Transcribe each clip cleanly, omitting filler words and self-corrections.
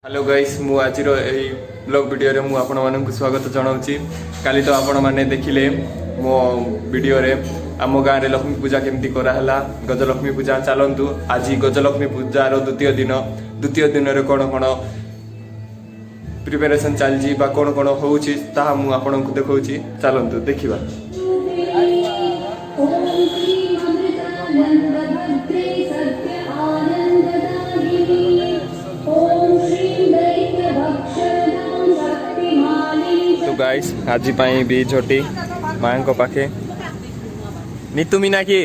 Hello guys मु आज blog video रे मु आपण मानक स्वागत जनाऊँगी। काली तो आपण माने देखिले मो वीडियो रे आम गाँव रे लक्ष्मी पूजा केमती कराला गजलक्ष्मी पूजा। चलतु आज गजलक्ष्मी पूजार द्वितीय दिन रे कौन कौन प्रिपेरेसन चलती कौन कौन होउछि ताहा मु आपनको देखौछि। चलतु देखिबा। तो गाइस आज पाई भी झोटी मां को पाखे नीतू मीना की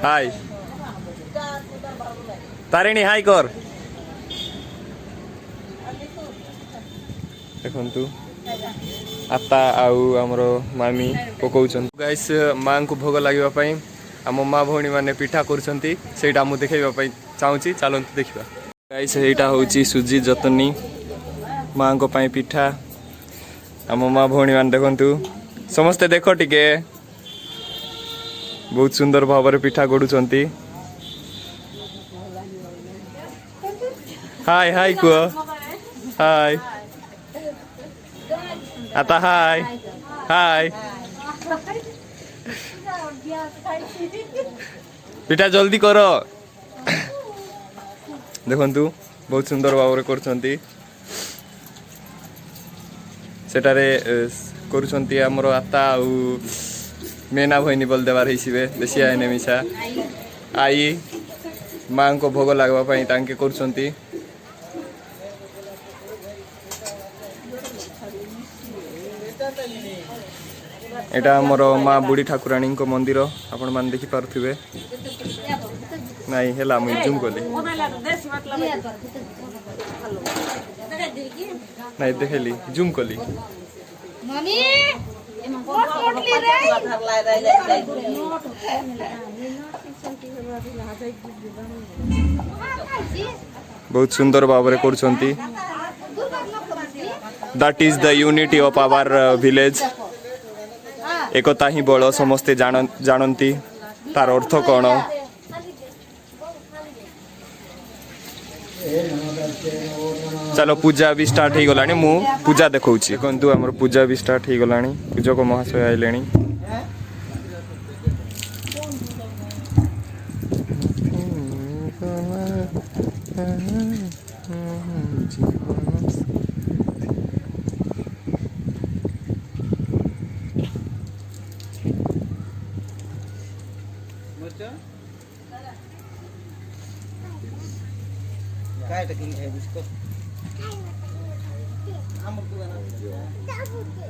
हाय तारिणी हाय कर देखंतु आता आउ हमरो मामी पकाउछन। गाइस मां को भोग लागिबा पई हम माँ भौणी माने पिठा करूछंती सेटा मु देखाइबा पई चाहूची। चलंतु देखिबा। गाइस एटा होउची सुजी जतनी मां को पई पिठा आम माँ भौणी मान देखु समस्ते देख टिके बहुत सुंदर भाव पिठा गढ़ुंट। हाय हाय कुह हाय आता हाय हाय पिठा जल्दी कर देखु बहुत सुंदर भाव कर सेटारे करुछंती हमर आता आ मेना भइनी बोल देवार हिसिबे देसिया एने मिसा आई मां को भोग लागबा पई तांके करुछंती। एटा हमर मां बुढ़ी ठाकुराणी को मंदिर आपण मान देखि पारथिबे नाही हेला मु जूम कोली नहीं देखली जूम कली मम्मी बहुत सुंदर भाव करछंती। That is the unity of our village. एकता ही बल समस्ते जानती तार अर्थ कौन। चलो पूजा भी स्टार्ट हो गलानी मु पूजा देखौछि। देखंतु हमर पूजा भी स्टार्ट हो गलानी पूजक महाशय आइलेनी।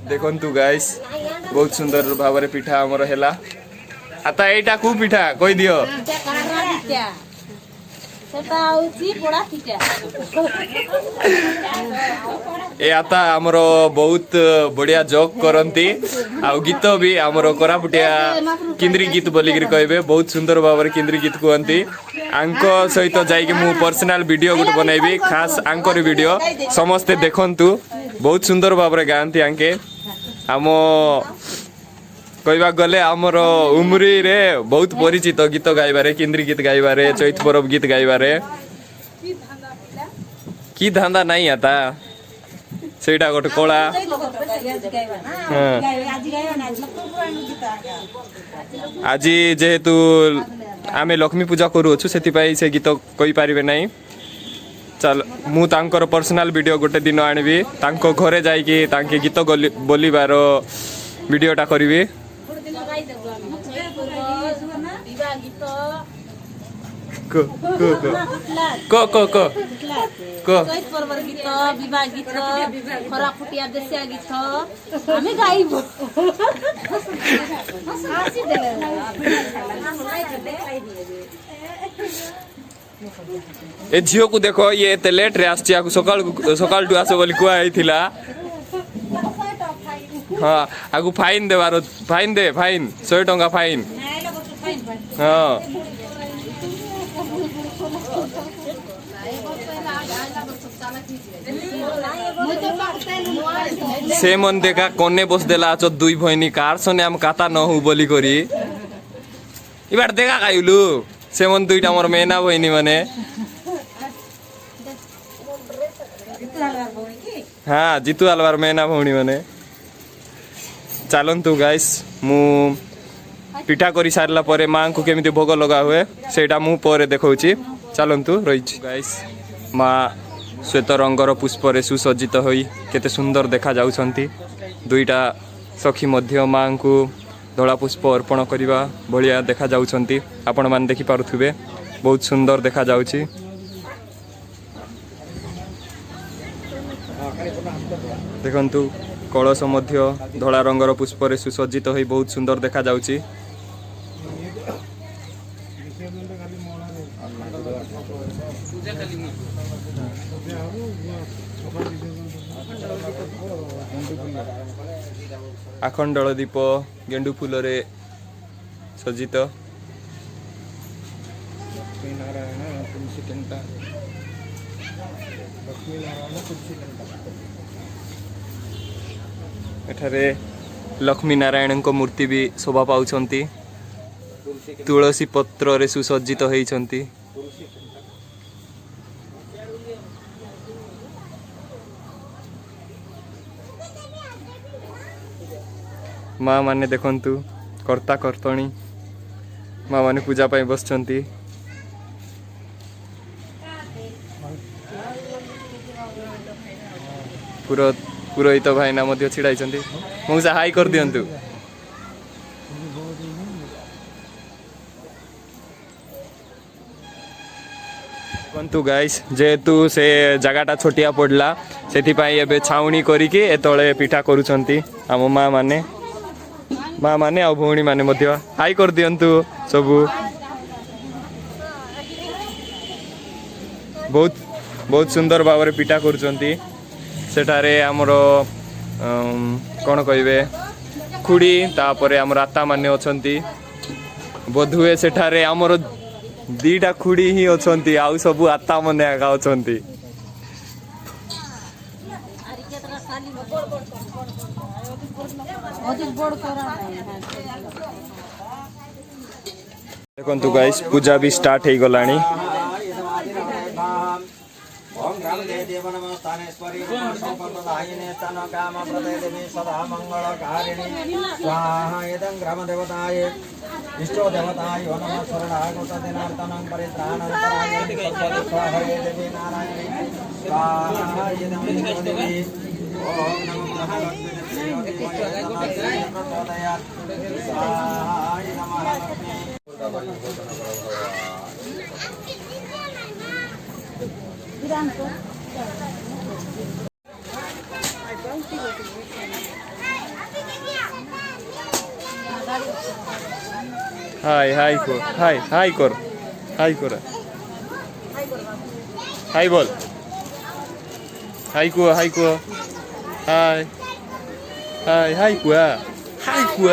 देखंतु गाइस बहुत सुंदर भाव पिठा हमर हेला। आता एटा को पिठा कहि दियो सेटा होची पोड़ा पिठा ए आता हमरो बहुत बढ़िया जोक करंती आ गीत भी हमरो कोरापुटिया केंद्री गीत बोली गिर कहबे बहुत सुंदर भाव केंद्री गीत कहंती। आंको सहित जाइके मु पर्सनल वीडियो गुट बनैबी खास आंकर वीडियो समस्ते देखंतु बहुत सुंदर भाव गांती आंके आम कहवा गले आमर उमरी रे बहुत परिचित गीत गाइबारे केंद्री गीत गाइबारे चैत पर्व गीत गाइबारे की धंदा नहीं आता सेटा गोटे कला। आज जेहेतु आमे लक्ष्मी पूजा करूछु सेति से गीत कहि पारिबे नहीं। चल मु तांकर पर्सनल वीडियो गोटे दिन आनिबी तांको घरे जाइकी तांके गीत बोलिबार वीडियोटा करिबी। को को को को को को चैत पर्व गीत विवाह गीत कोरापुटिया देसिया गीत हमें गाइबो ए झियो को देखो ये एते लेट रे आछि आकु सकाल टु आसे बोली कुआ आइथिला। हां आकु फाइन देबार फाइन दे फाइन 100 टका फाइन। हां से मन देखा कोने बस देला छ दुई भइनी कार सने हम काता न हो बोली करी इबार देखा काइलु से मन दुईटा मोर मेना भइनी माने हाँ जीतू आलवार मैना भौणी मैंने चलतु गाइस मु पिठा कर सारा पर माँ को केमी भोग लगा हुए सेटा मु पर देखा चलतु रही गाइस माँ श्वेत रंगर पुष्पर सुसज्जित होई केते सुंदर देखा जाउछंती दुईटा सखी मध्य माँ को धला पुष्प अर्पण करने भाया देखा जाउछंती आपण मान देखि पारुथिबे बहुत सुंदर देखा जाउछि देखंतु कलश मध्य धला रंगर पुष्पर सुसज्जित होई बहुत सुंदर देखा जाउछि आखंडल दीप गेंडू फूल रे सज्जित एठारे लक्ष्मी नारायण को मूर्ति भी शोभा पाउछंती तुलसी पत्र रे सुसज्जित होइछंती माँ माने देखंतु कर्ता कर्तणी माँ माने पूजा पाई बसछंती पुरोहित भाईना मध्य छिड़ाइछंती मौसा हाई कर दियंतु देखंतु गाइस जेहेतु से जगहटा छोटिया पड़ला सेथि पाई एबे छाउनी करिके एतळे पिठा करूछंती हम माँ माने आ भौणी माने मध्य हाई कर दियंतु सबु बहुत बहुत सुंदर भाव में पिठा करूछंती सेठारे हमर कौन कहिबे खुड़ी तापरे हमर आत्ता माने अछंती बोधुए सेठारे हमर दीटा खुड़ी ही अछंती आउ सबु आत्ता माने आगा अछंती देखंतु गाइस पूजा भी स्टार्ट हो गलानी ओम ग्राम देव नमः स्थानेश्वरी संपदायिने तन काम प्रदे देवी सदा मंगलकारिणी स्वाहा एदं ग्राम देवताय इष्टो देवताय नमः शरणागत दिनार्तनं परित्राणं कराय स्वाहा देवी नारायणी स्वाहा एदं देवी ओम नमः महालक्ष्मी देवी प्रचोदयात् स्वाहा नमः हाय हाय को हाय हाय कर हाय कर हाय बोल हाय को हाय को हाय हाय हाय को हाय को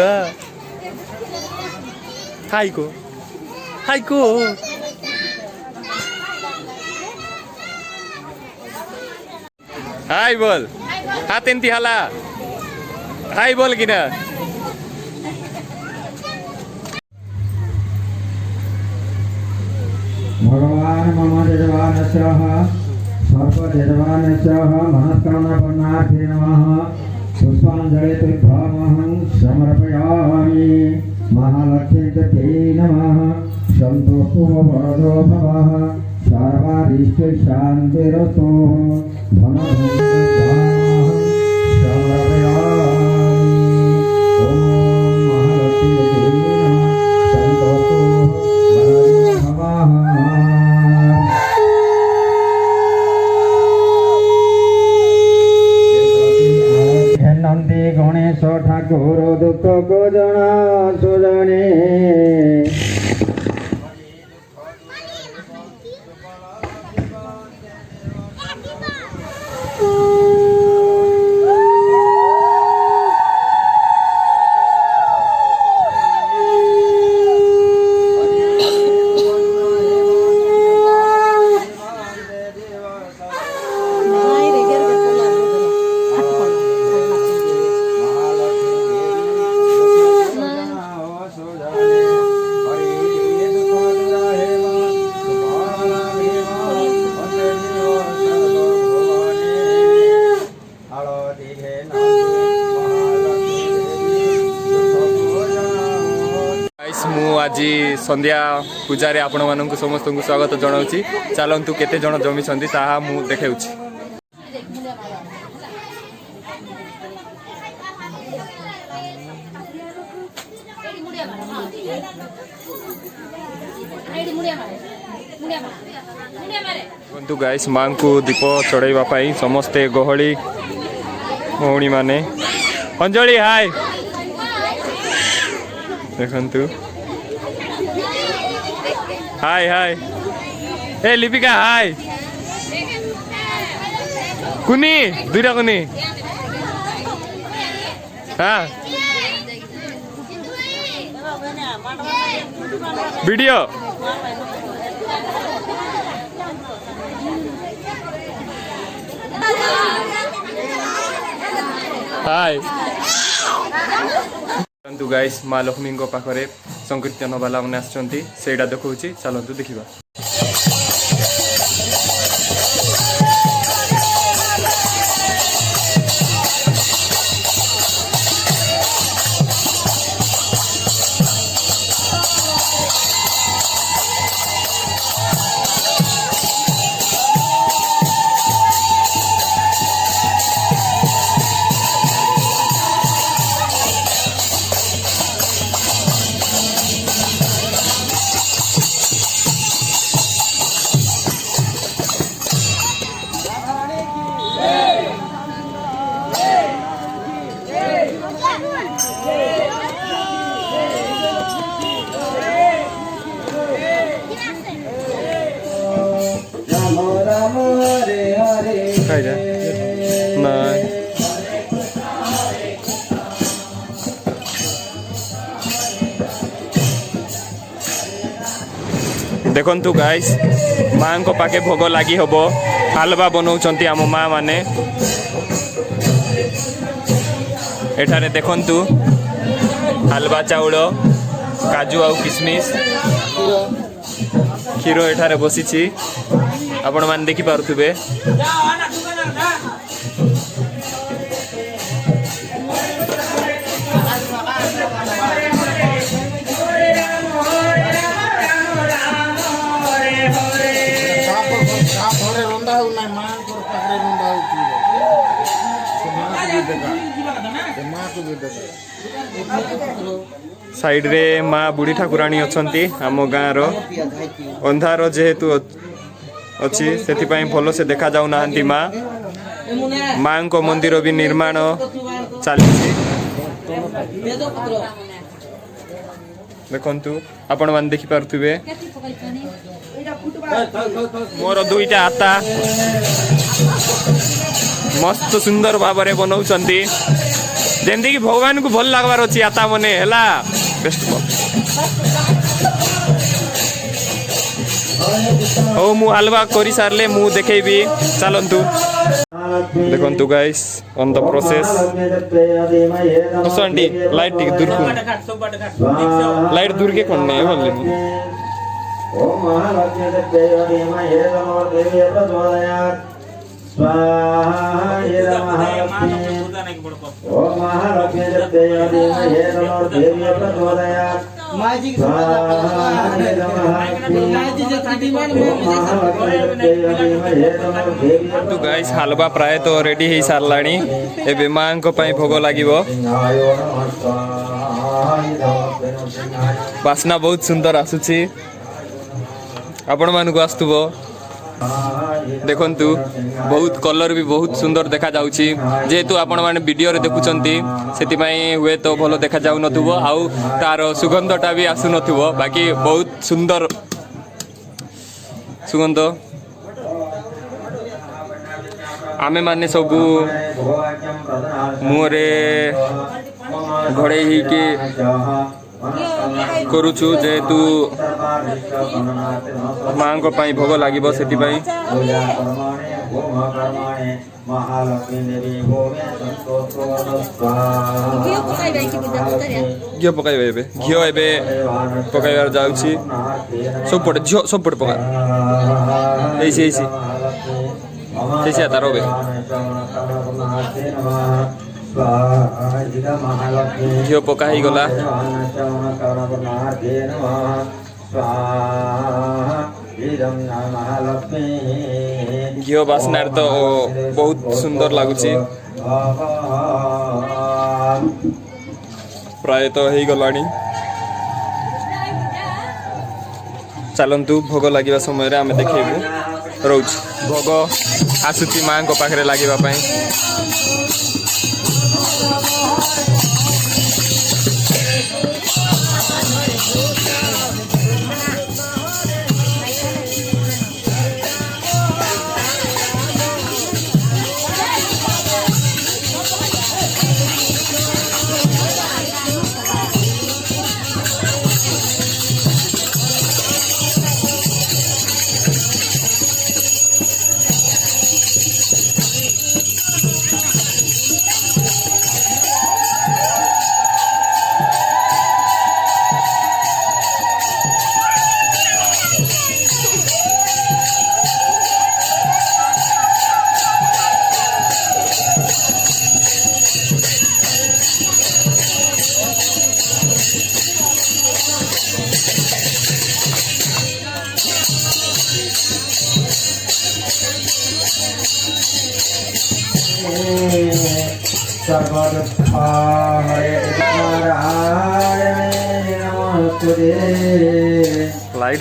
हाय को हाय को हाय बोल हाथ एंती हाला हाय बोल कि ना भगवान मम यजमानस्यः सर्वयजमानस्यः मनस्कामनापन्नार्थे नमः पुष्पाञ्जलि तुभ्यमहं समर्पयामि महालक्ष्मी ते नमः सन्तोषो वरदो भवः सर्वारिष्ट शान्तिरतो धनधनधामहं समर्पयामि ॐ महालक्ष्मी ते नमः सन्तोषो वरदो भवः नंदी गणेश ठाकुर दुख को जना सुजने आज संध्या पूजारे आपण मानक समस्त को स्वागत जनाऊँगी चलतु केते जन जमी ताहा मु देखाऊँगी बंधु गाइस माँ को दीप चढ़ाई समस्ते गहली भौणी माने अंजलि हाय देखंतु हाय हाय ए लिपिका हाय कुनी दुईटा कुनी हाँ वीडियो हाय चलतु गाइस माँ लक्ष्मी पाखे संकीर्तन बाला मैंने आसुँच से देखा चलतु देखा देखंतु गाइस माँ को पाके भोग लगी हम हलवा बनाऊँच आम माँ माने एठारे देखंतु हलवा चाउल काजू आउ किशमिश क्षीर एठारे बसी आपण मैंने देखी पारुथिबे साइड रे माँ बुढ़ी ठाकुराणी अछंती आम गाँ रो अंधार जेहेतु अच्छी से भल से देखा जाऊ नाहंती माँ को मंदिर भी निर्माण चली देखंतु आपण मान देखि पारुथिबे मोर दुईटा आता मस्त सुंदर भाव में बनाऊँगी जेमती कि भगवान को भल लगवार अच्छी आता मने है बेस्ट ओ मु हलवा करी सारे मु देखेबी चलतु देखंतु guys on the process aunty light T दूर को लाइट दूर के कोन ने बोलले ओम महालक्ष्मी देवी धीमहि तन्नो देवी प्रचोदयात् स्वाहा ये महालक्ष्मी ओम महालक्ष्मी देवी धीमहि तन्नो देवी प्रचोदयात् माजी की तो गाइस हलवा प्राय तो रेडी हो साराणी ए माँ भोग लगे बास्ना बहुत सुंदर आसुची आपण मानक आसुव देखंतु बहुत कलर भी बहुत सुंदर देखा जाउची जेहेतु आपण माने वीडियो रे देखुचंती सेति पई हुए तो भलो देखा जाउ नथुबो आउ तार सुगंधटा भी आसु नथुबो बाकी बहुत सुंदर सुगंध आमे माने सबु मुरे घोड़े ही के करुछु जेहेतु माँ को पाई भोग लगे से घी पकाइबे एबे घी एबे पकाइबार जाउछि सब पटे पका ऐसी तार बे स्वाहा इद महालक्ष्मी घिओ पका ही गला स्वाहा इदं महालक्ष्मी घिओ बास्ना तो बहुत सुंदर लगुच प्राय तो हो गला चलतु भोग लगे समय आम देखू रोच भोग आसुची माँ पाखे लगे लाइट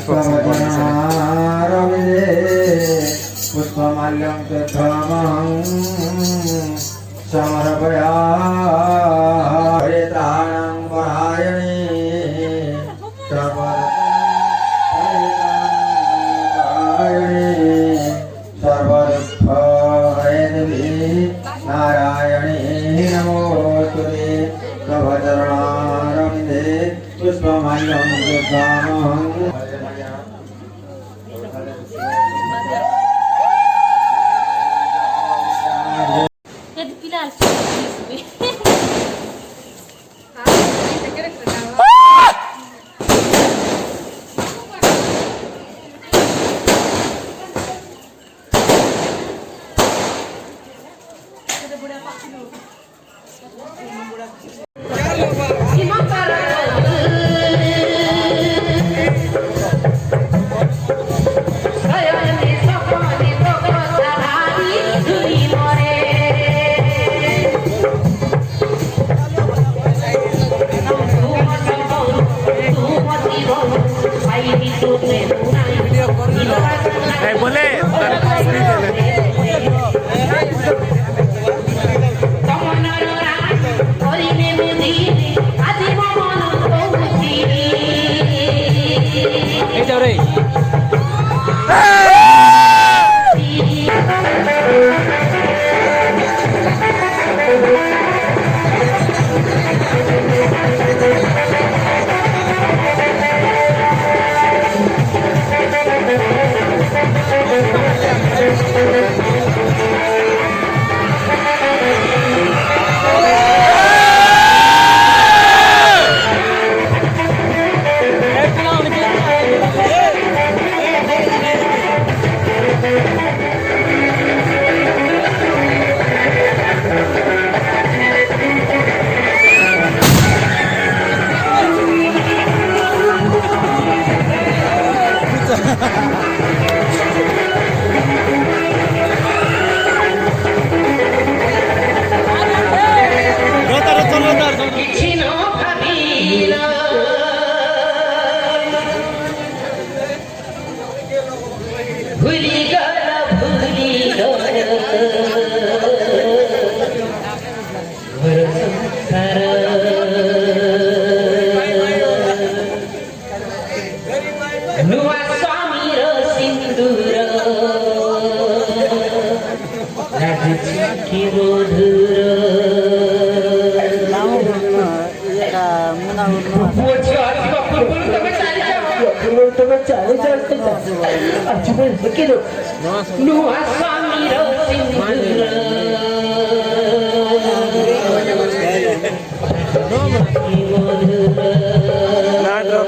पुष्पमाल्यं समर्पयामि तानं परायणे सर्वदुःखहरे नारायणे नमोस्तुते प्रभचरणारविन्दे पुष्पमाल्यं बोले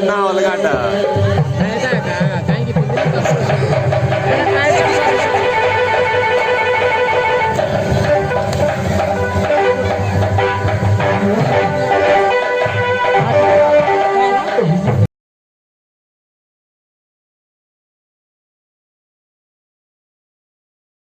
ना अलगाटा